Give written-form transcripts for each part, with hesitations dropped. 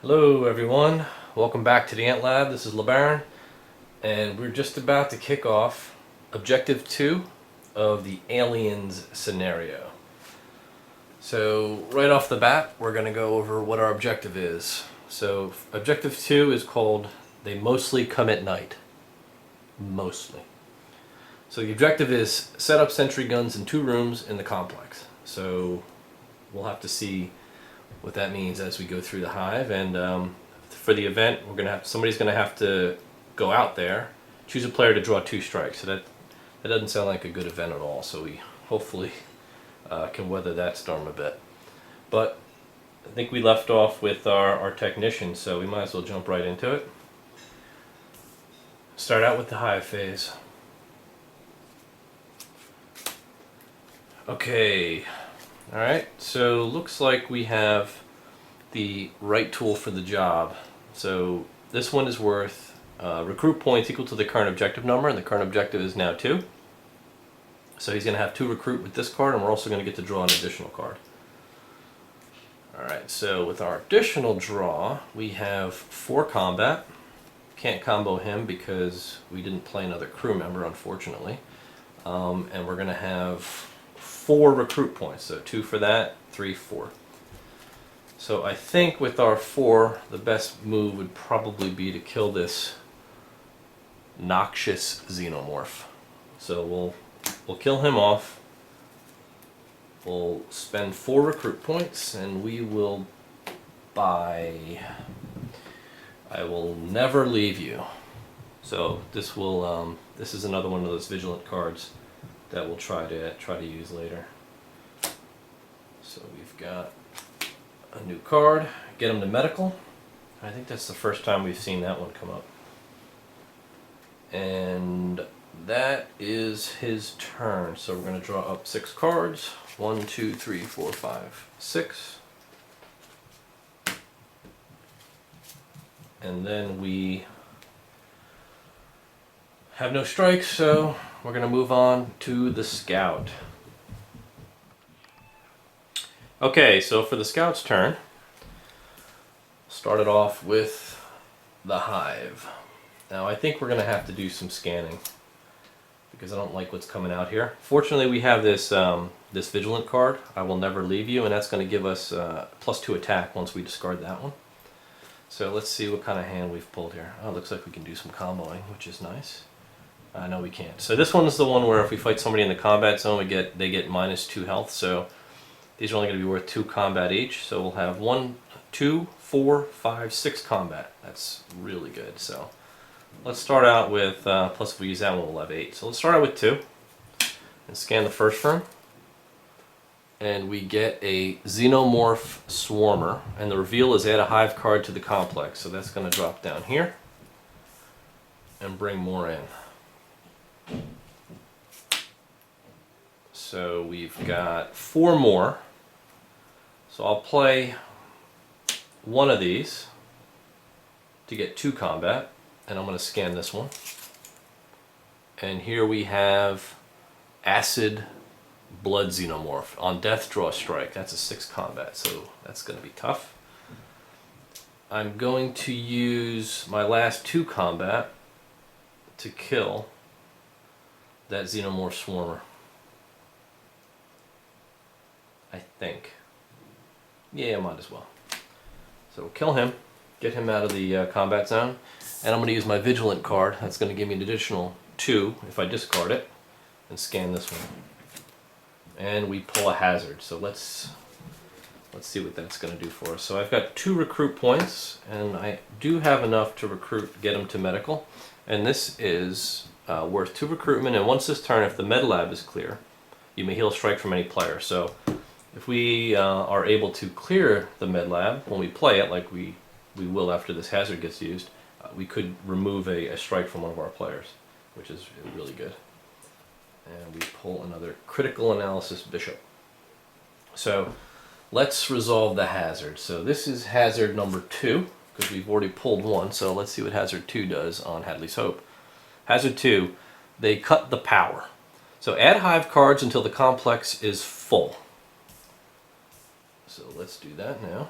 Hello everyone, welcome back to the Ant Lab. This is LeBaron, and we're just about to kick off Objective 2 of the Aliens scenario. So right off the bat, we're going to go over what our objective is. So Objective 2 is called They Mostly Come at Night. Mostly. So the objective is set up sentry guns in 2 rooms in the complex. So we'll have to see what that means as we go through the hive, and for the event somebody's gonna have to go out there, choose a player to draw 2 strikes. So that doesn't sound like a good event at all, so we hopefully can weather that storm a bit. But I think we left off with our technician, so we might as well jump right into it. Start out with the hive phase. Okay. Alright, so looks like we have the right tool for the job. So this one is worth recruit points equal to the current objective number, and the current objective is now 2. So he's going to have 2 recruit with this card, and we're also going to get to draw an additional card. Alright, so with our additional draw, we have 4 combat. Can't combo him because we didn't play another crew member, unfortunately. And we're going to have 4 recruit points, so 2 for that, 3, 4. So I think with our 4, the best move would probably be to kill this noxious xenomorph. So we'll kill him off. We'll spend 4 recruit points, and we will buy I Will Never Leave You. So this will this is another one of those vigilant cards that we'll try to use later. So we've got a new card, get him to medical. I think that's the first time we've seen that one come up. And that is his turn. So we're going to draw up 6 cards. 1, 2, 3, 4, 5, 6. And then we have no strikes, so we're going to move on to the scout. Okay, so for the scout's turn, started off with the hive. Now I think we're going to have to do some scanning because I don't like what's coming out here. Fortunately, we have this this vigilant card, I Will Never Leave You, and that's going to give us +2 attack once we discard that one. So let's see what kind of hand we've pulled here. Oh, it looks like we can do some comboing, which is nice. No, we can't. So this one is the one where if we fight somebody in the combat zone, they get -2 health. So these are only going to be worth 2 combat each. So we'll have 1, 2, 4, 5, 6 combat. That's really good. So let's start out with, plus if we use that one, we'll have 8. So let's start out with 2 and scan the first firm. And we get a Xenomorph Swarmer, and the reveal is add a hive card to the complex. So that's going to drop down here and bring more in. So we've got 4 more. So I'll play one of these to get 2 combat, and I'm going to scan this one. And here we have Acid Blood Xenomorph. On death, draw a strike. That's a 6 combat, so that's going to be tough. I'm going to use my last 2 combat to kill that Xenomorph Swarmer. I think. Yeah, might as well. So we'll kill him, get him out of the combat zone, and I'm going to use my Vigilant card. That's going to give me an additional 2 if I discard it, and scan this one. And we pull a hazard. So let's see what that's going to do for us. So I've got 2 recruit points, and I do have enough to get him to medical. And this is worth 2 recruitment, and once this turn, if the med lab is clear, you may heal strike from any player. So if we are able to clear the med lab when we play it, like we will after this hazard gets used, we could remove a strike from one of our players, which is really good. And we pull another critical analysis bishop. So let's resolve the hazard. So this is hazard number 2, because we've already pulled 1. So let's see what hazard 2 does on Hadley's Hope. Hazard 2, they cut the power. So add hive cards until the complex is full. So let's do that now.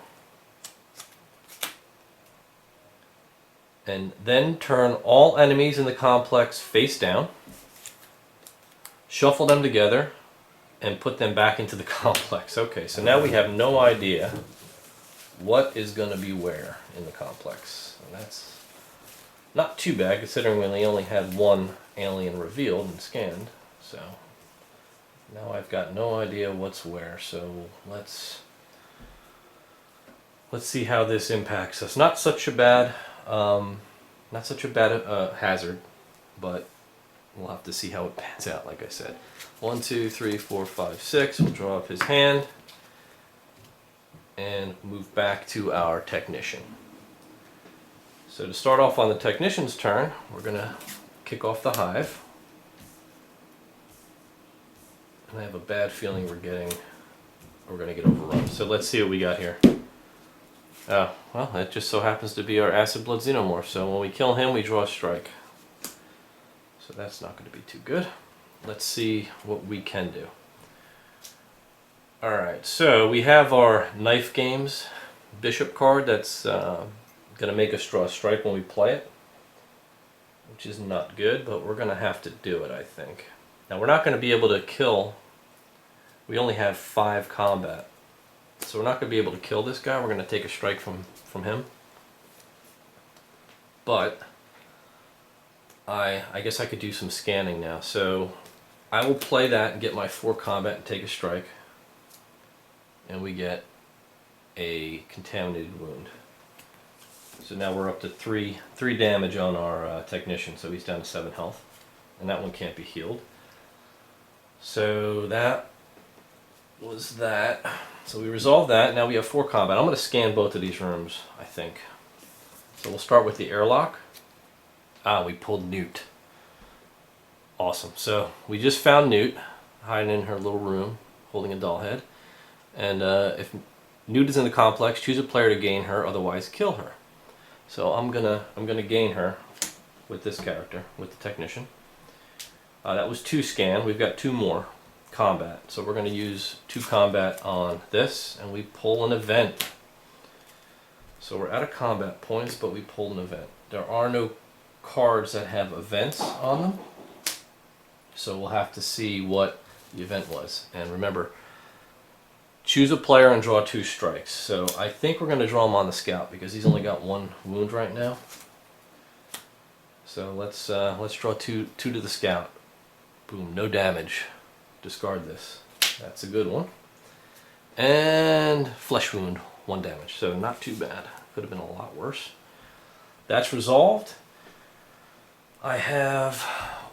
and then turn all enemies in the complex face down, shuffle them together, and put them back into the complex. Okay, so now we have no idea what is going to be where in the complex. And that's not too bad considering we only had one alien revealed and scanned. So now I've got no idea what's where. So let's see how this impacts us. Not such a bad hazard, but we'll have to see how it pans out. Like I said, 1, 2, 3, 4, 5, 6. We'll draw up his hand and move back to our technician. So to start off on the technician's turn, we're going to kick off the hive. And I have a bad feeling we're going to get overrun. So let's see what we got here. Oh, well, it just so happens to be our acid blood xenomorph. So when we kill him, we draw a strike. So that's not going to be too good. Let's see what we can do. Alright, so we have our Knife Games Bishop card that's going to make us draw a strike when we play it, which is not good, but we're going to have to do it, I think. Now we're not going to be able to kill, we only have 5 combat, so we're not going to be able to kill this guy. We're going to take a strike from him. But I guess I could do some scanning now, so I will play that and get my 4 combat and take a strike. And we get a contaminated wound. So now we're up to 3 damage on our technician, so he's down to 7 health. And that one can't be healed. So that was that. So we resolved that. Now we have 4 combat. I'm going to scan both of these rooms, I think. So we'll start with the airlock. Ah, we pulled Newt. Awesome. So we just found Newt hiding in her little room, holding a doll head. And if Newt is in the complex, choose a player to gain her, otherwise kill her. So I'm gonna gain her with this character, with the technician. That was 2 scan. We've got 2 more combat. So we're gonna use 2 combat on this, and we pull an event. So we're out of combat points, but we pulled an event. There are no cards that have events on them, so we'll have to see what the event was. And remember, choose a player and draw 2 strikes. So I think we're going to draw him on the scout because he's only got 1 wound right now. So let's draw 2 to the scout. Boom, no damage. Discard this. That's a good one. And flesh wound, 1 damage. So not too bad. Could have been a lot worse. That's resolved. I have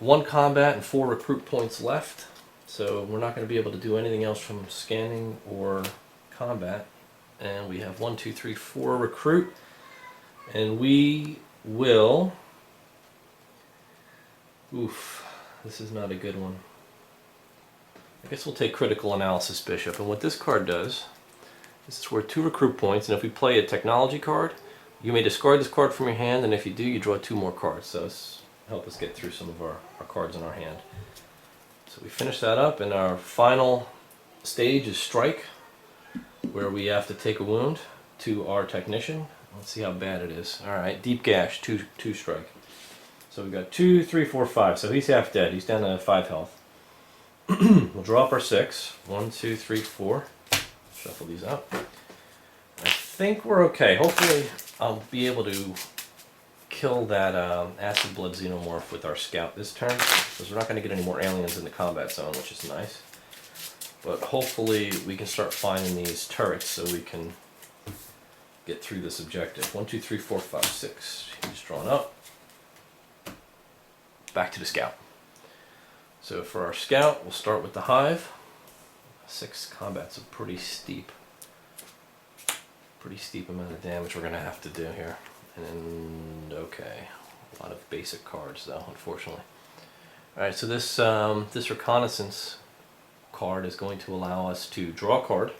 1 combat and 4 recruit points left. So we're not going to be able to do anything else from scanning or combat. And we have 1, 2, 3, 4 recruit. And we will... Oof, this is not a good one. I guess we'll take Critical Analysis Bishop. And what this card does, this is worth 2 recruit points. And if we play a technology card, you may discard this card from your hand. And if you do, you draw 2 more cards. So this help us get through some of our cards in our hand. So we finish that up, and our final stage is strike, where we have to take a wound to our technician. Let's see how bad it is. Alright, deep gash, 2 strike. So we've got 2, 3, 4, 5. So he's half dead. He's down to 5 health. We'll draw up our 6. 1, 2, 3, 4. Shuffle these up. I think we're okay. Hopefully I'll be able to kill that acid blood xenomorph with our scout this turn, because we're not going to get any more aliens in the combat zone, which is nice. But hopefully we can start finding these turrets so we can get through this objective. 1, 2, 3, 4, 5, 6. He's drawn up. Back to the scout. So for our scout, we'll start with the hive. 6 combat's a pretty steep amount of damage we're going to have to do here. And okay, a lot of basic cards though, unfortunately. Alright, so this this reconnaissance card is going to allow us to draw a card.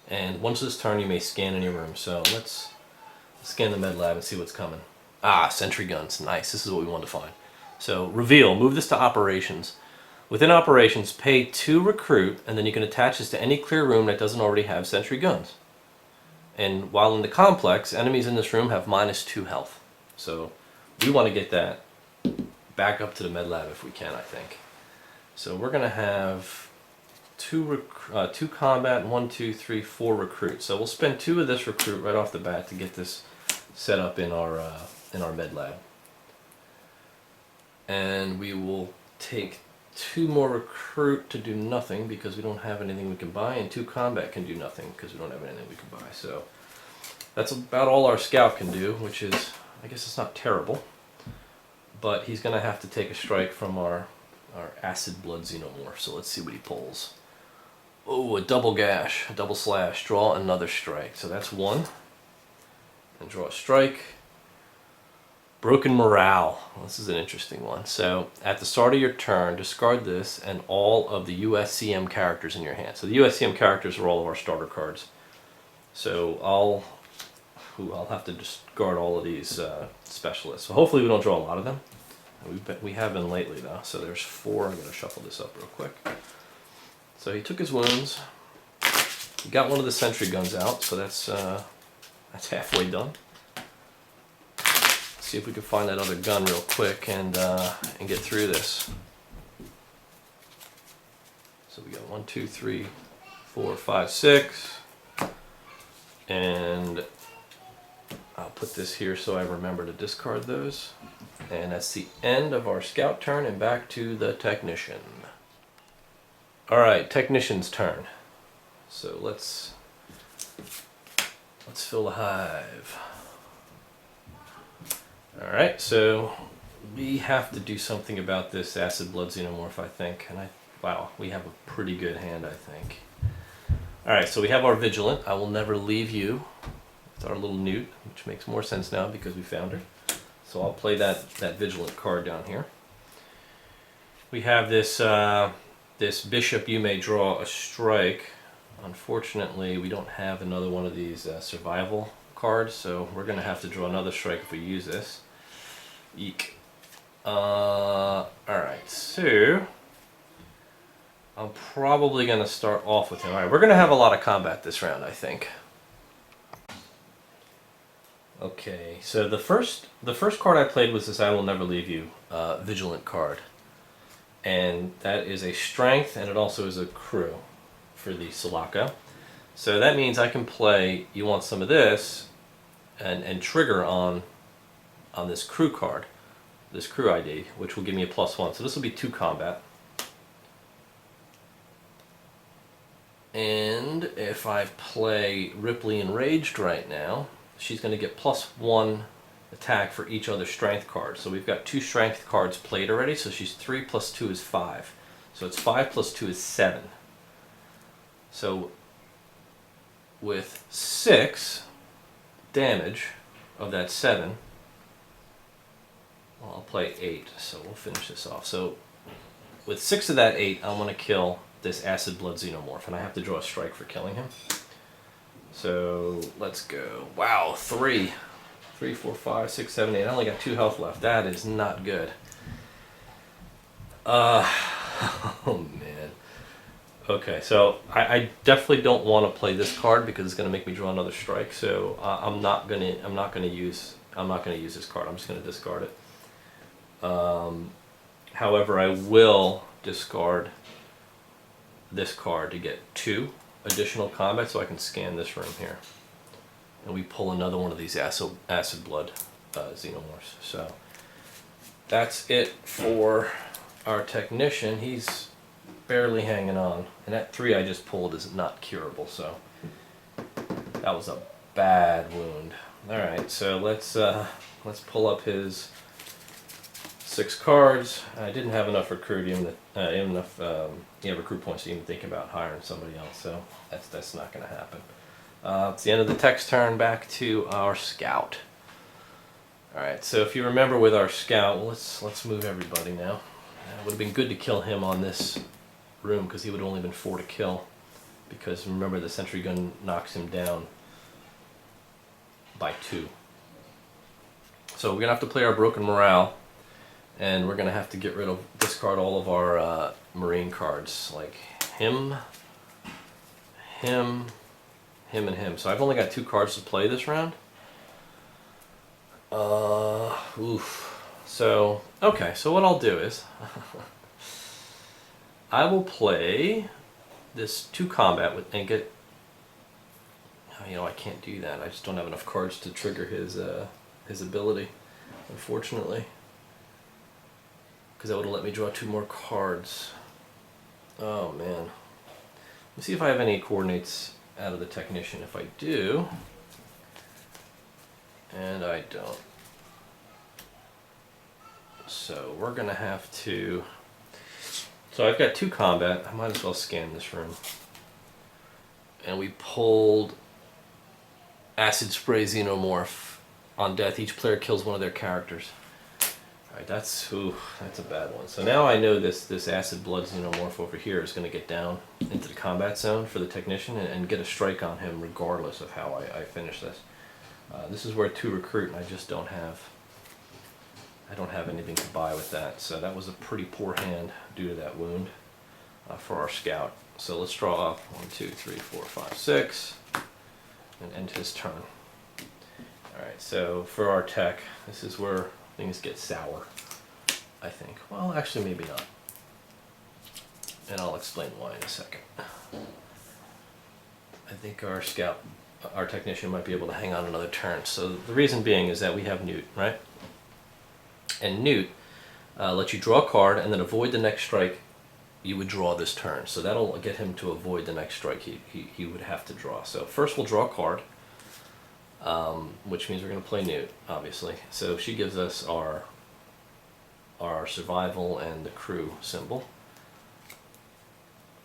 And once this turn, you may scan any room. So let's scan the med lab and see what's coming. Ah, sentry guns, nice. This is what we want to find. So reveal, move this to operations. Within operations, pay 2 recruit, and then you can attach this to any clear room that doesn't already have sentry guns. And while in the complex, enemies in this room have -2 health. So we want to get that back up to the med lab if we can, I think. So we're going to have two combat, 1, 2, 3, 4 recruits. So we'll spend 2 of this recruit right off the bat to get this set up in our med lab. And we will take 2 more recruit to do nothing because we don't have anything we can buy, and 2 combat can do nothing because we don't have anything we can buy. So that's about all our scout can do, which is, I guess it's not terrible, but he's going to have to take a strike from our acid blood xenomorph. So let's see what he pulls. Oh, a double gash, a double slash, draw another strike. So that's 1, and draw a strike. Broken morale. Well, this is an interesting one. So at the start of your turn, discard this and all of the USCM characters in your hand. So the USCM characters are all of our starter cards. So I'll have to discard all of these specialists. So hopefully we don't draw a lot of them. We have been lately though. So there's 4. I'm going to shuffle this up real quick. So he took his wounds. He got one of the sentry guns out. So that's halfway done. See if we can find that other gun real quick and get through this. So we got 1, 2, 3, 4, 5, 6, and I'll put this here so I remember to discard those. And that's the end of our scout turn, and back to the technician. All right, technician's turn. So let's fill the hive. Alright, so we have to do something about this acid blood xenomorph, I think. And wow, we have a pretty good hand, I think. Alright, so we have our vigilant. I will never leave you. It's our little newt, which makes more sense now because we found her. So I'll play that vigilant card down here. We have this this bishop. You may draw a strike. Unfortunately, we don't have another one of these survival cards, so we're going to have to draw another strike if we use this. Eek. Alright, so I'm probably going to start off with him. Alright, we're going to have a lot of combat this round, I think. Okay, so the first card I played was this I Will Never Leave You Vigilant card. And that is a strength, and it also is a crew for the Sulaco. So that means I can play, you want some of this, and trigger on this crew card, this crew ID, which will give me a +1. So this will be 2 combat. And if I play Ripley Enraged right now, she's going to get +1 attack for each other strength card. So we've got 2 strength cards played already, so she's 3 + 2 is 5. So it's 5 + 2 is 7. So with 6 damage of that 7, well, I'll play 8, so we'll finish this off. So with 6 of that 8, I want to kill this acid blood xenomorph, and I have to draw a strike for killing him. So let's go. Wow, 3, 4, 5, 6, 7, 8. I only got 2 health left. That is not good. Oh man. Okay, so I definitely don't want to play this card because it's going to make me draw another strike. So I'm not gonna use this card. I'm just going to discard it. However, I will discard this card to get 2 additional combat, so I can scan this room here, and we pull another one of these acid blood xenomorphs. So that's it for our technician. He's barely hanging on, and that 3 I just pulled is not curable, so that was a bad wound. Alright, so let's pull up his 6 cards. I didn't have enough recruit recruit points to even think about hiring somebody else, so that's not going to happen. It's the end of the tech's turn. Back to our scout. Alright, so if you remember with our scout, let's move everybody now. It would have been good to kill him on this room because he would have only been 4 to kill, because remember the sentry gun knocks him down by 2. So we're going to have to play our broken morale, and we're going to have to discard all of our Marine cards, like him, him and him. So I've only got 2 cards to play this round. Oof. So, okay, so what I'll do is I will play this 2 combat with and get, you know, I can't do that. I just don't have enough cards to trigger his ability, unfortunately. Because that would have let me draw 2 more cards. Oh man. Let's see if I have any coordinates out of the Technician. If I do, and I don't. So we're gonna have to, so I've got 2 combat, I might as well scan this room. And we pulled Acid Spray Xenomorph. On death, each player kills one of their characters. Alright, that's a bad one. So now I know this Acid Blood Xenomorph over here is gonna get down into the combat zone for the Technician and get a strike on him regardless of how I finish this. This is where 2 recruit, and I just don't have anything to buy with that. So that was a pretty poor hand due to that wound for our scout. So let's draw up 1, 2, 3, 4, 5, 6, and end his turn. Alright, so for our tech, this is where things get sour, I think. Well, actually maybe not. And I'll explain why in a second. I think our scout, our Technician might be able to hang on another turn. So the reason being is that we have Newt, right? And Newt lets you draw a card and then avoid the next strike you would draw this turn. So that'll get him to avoid the next strike he would have to draw. So first we'll draw a card, which means we're going to play Newt, obviously. So she gives us our survival and the crew symbol.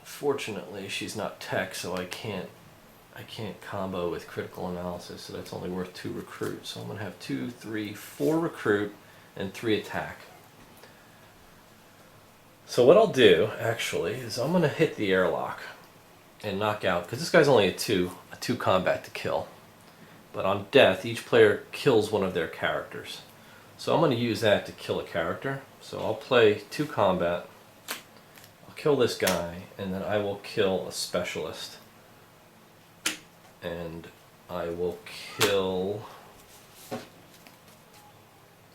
Fortunately, she's not tech, so I can't combo with critical analysis, so that's only worth 2 recruit. So I'm going to have 2, 3, 4 recruit and 3 attack. So what I'll do, actually, is I'm going to hit the airlock and knock out, because this guy's only a 2 combat to kill. But on death, each player kills one of their characters. So I'm going to use that to kill a character. So I'll play 2 combat, I'll kill this guy, and then I will kill a specialist. And I will kill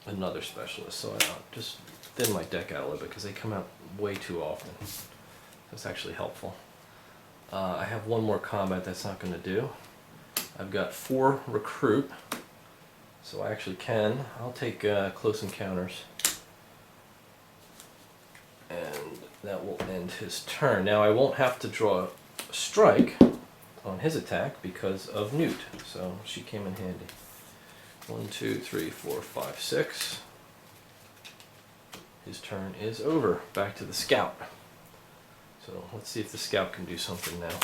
another specialist. So I'll just thin my deck out a little bit because they come out way too often. That's actually helpful. I have 1 more combat that's not going to do. I've got 4 recruit, so I actually can. I'll take close encounters, and that will end his turn. Now I won't have to draw a strike on his attack because of Newt, so she came in handy. 1, 2, 3, 4, 5, 6. His turn is over. Back to the scout. So let's see if the scout can do something now.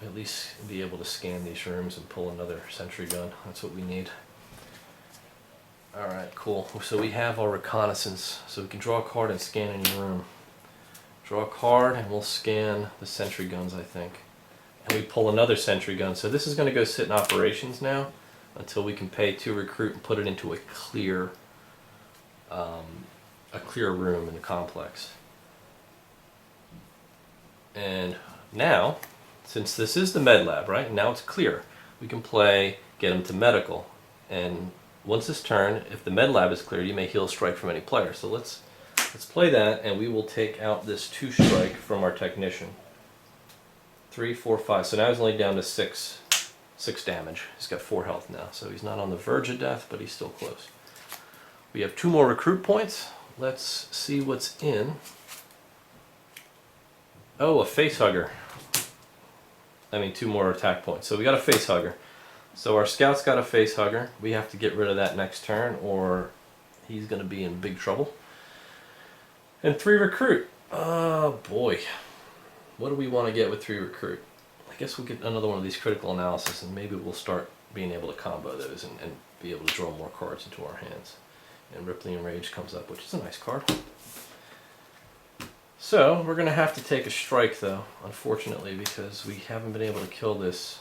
At least be able to scan these rooms and pull another sentry gun. That's what we need. Alright, cool. So we have our reconnaissance. So we can draw a card and scan any room. Draw a card and we'll scan the sentry guns, I think. And we pull another sentry gun. So this is going to go sit in operations now until we can pay 2 recruit and put it into a clear room in the complex. And now, since this is the med lab, right? Now it's clear. We can play get him to medical. And once this turn, if the med lab is clear, you may heal strike from any player. So let's play that, and we will take out this 2 strike from our Technician. 3, 4, 5. So now he's only down to 6 damage. He's got 4 health now, so he's not on the verge of death, but he's still close. We have 2 more recruit points. Let's see what's in. Oh, a face hugger. I mean, 2 more attack points. So we got a face hugger. So our scout's got a face hugger. We have to get rid of that next turn, or he's going to be in big trouble. And 3 recruit. Oh boy. What do we want to get with 3 recruit? I guess we'll get another one of these critical analysis, and maybe we'll start being able to combo those and be able to draw more cards into our hands. And Ripley Enraged comes up, which is a nice card. So we're going to have to take a strike, though, unfortunately, because we haven't been able to kill this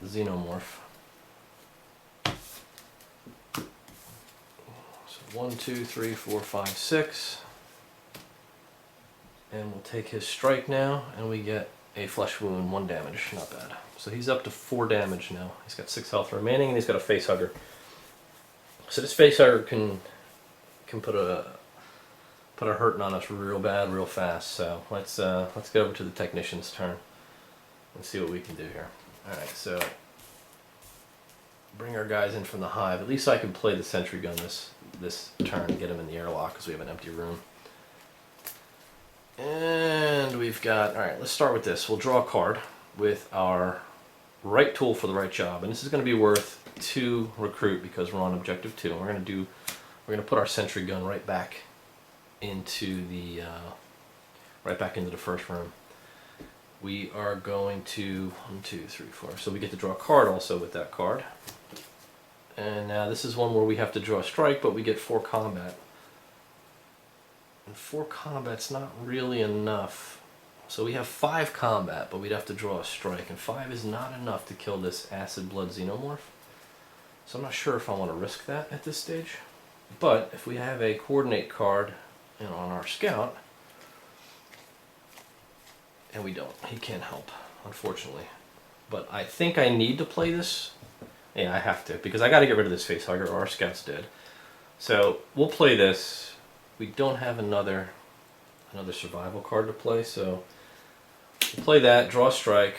Xenomorph. So 1, 2, 3, 4, 5, 6. And we'll take his strike now, and we get a flesh wound, 1 damage, not bad. So he's up to 4 damage now. He's got 6 health remaining, and he's got a face hugger. So this face hugger can put a hurting on us real bad, real fast. So let's get over to the technician's turn and see what we can do here. All right, so bring our guys in from the hive. At least I can play the sentry gun this turn and get him in the airlock because we have an empty room. And we've got, all right, let's start with this. We'll draw a card with our right tool for the right job, and this is going to be worth 2 recruit because we're on objective 2. And we're going to put our sentry gun right back into the first room. We are going to 1, 2, 3, 4. So we get to draw a card also with that card. And now this is one where we have to draw a strike, but we get 4 combat. And 4 combat's not really enough. So we have 5 combat, but we'd have to draw a strike, and 5 is not enough to kill this acid blood xenomorph. So I'm not sure if I want to risk that at this stage. But if we have a coordinate card, you know, on our scout, and we don't, he can't help, unfortunately. But I think I need to play this. Yeah, I have to, because I got to get rid of this face hugger, or our scout's dead. So we'll play this. We don't have another survival card to play, so we'll play that, draw a strike.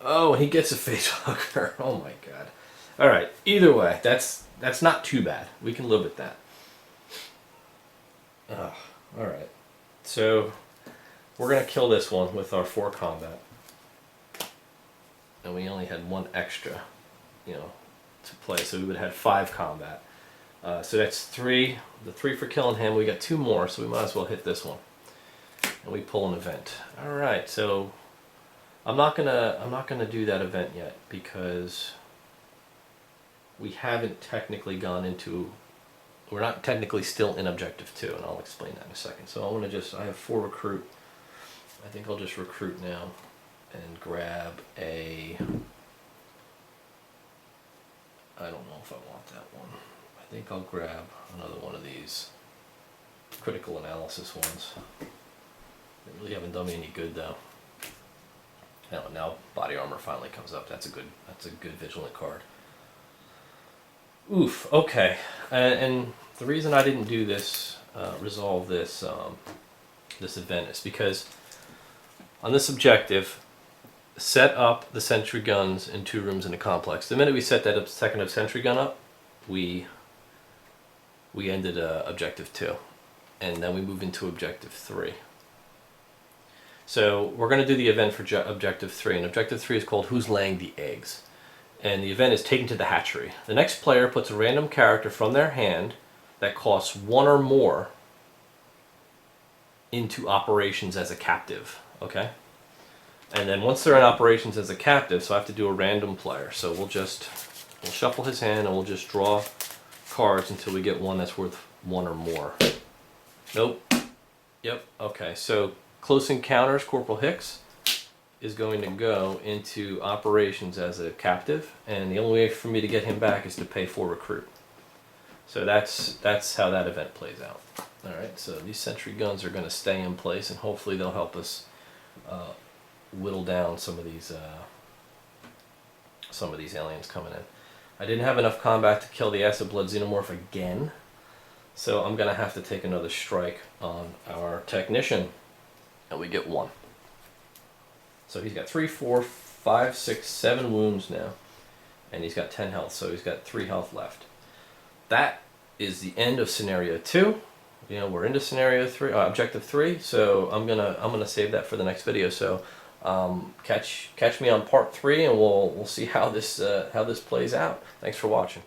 Oh, he gets a face hugger. Oh my god. Alright, either way, that's not too bad. We can live with that. Alright, so we're going to kill this one with our 4 combat. And we only had 1 extra, you know, to play, so we would have had 5 combat. So that's 3, the 3 for killing him. We got 2 more, so we might as well hit this one. And we pull an event. Alright, so I'm not gonna do that event yet because we haven't technically gone into, we're not technically still in objective 2, and I'll explain that in a second. So I have 4 recruit. I think I'll just recruit now and grab a, I don't know if I want that one. I think I'll grab another one of these critical analysis ones. They really haven't done me any good though. Now body armor finally comes up. That's a good vigilant card. Oof. Okay. And the reason I didn't do this, resolve this this event is because on this objective, set up the sentry guns in 2 rooms in the complex. The minute we set that second sentry gun up, we ended objective 2, and then we move into objective 3. So we're going to do the event for objective 3, and objective 3 is called Who's Laying the Eggs? And the event is taken to the hatchery. The next player puts a random character from their hand that costs 1 or more into operations as a captive, okay? And then once they're in operations as a captive, so I have to do a random player. So we'll shuffle his hand and we'll just draw cards until we get one that's worth 1 or more. Nope. Yep. Okay. So Close Encounters, Corporal Hicks is going to go into operations as a captive, and the only way for me to get him back is to pay 4 recruit. So that's how that event plays out. All right. So these sentry guns are going to stay in place, and hopefully they'll help us whittle down some of these aliens coming in. I didn't have enough combat to kill the acid blood xenomorph again, so I'm gonna have to take another strike on our technician, and we get 1. So he's got 3, 4, 5, 6, 7 wounds now, and he's got 10 health, so he's got 3 health left. That is the end of scenario 2. You know, we're into scenario 3, objective 3. So I'm gonna save that for the next video. So catch me on part 3, and we'll see how this plays out. Thanks for watching.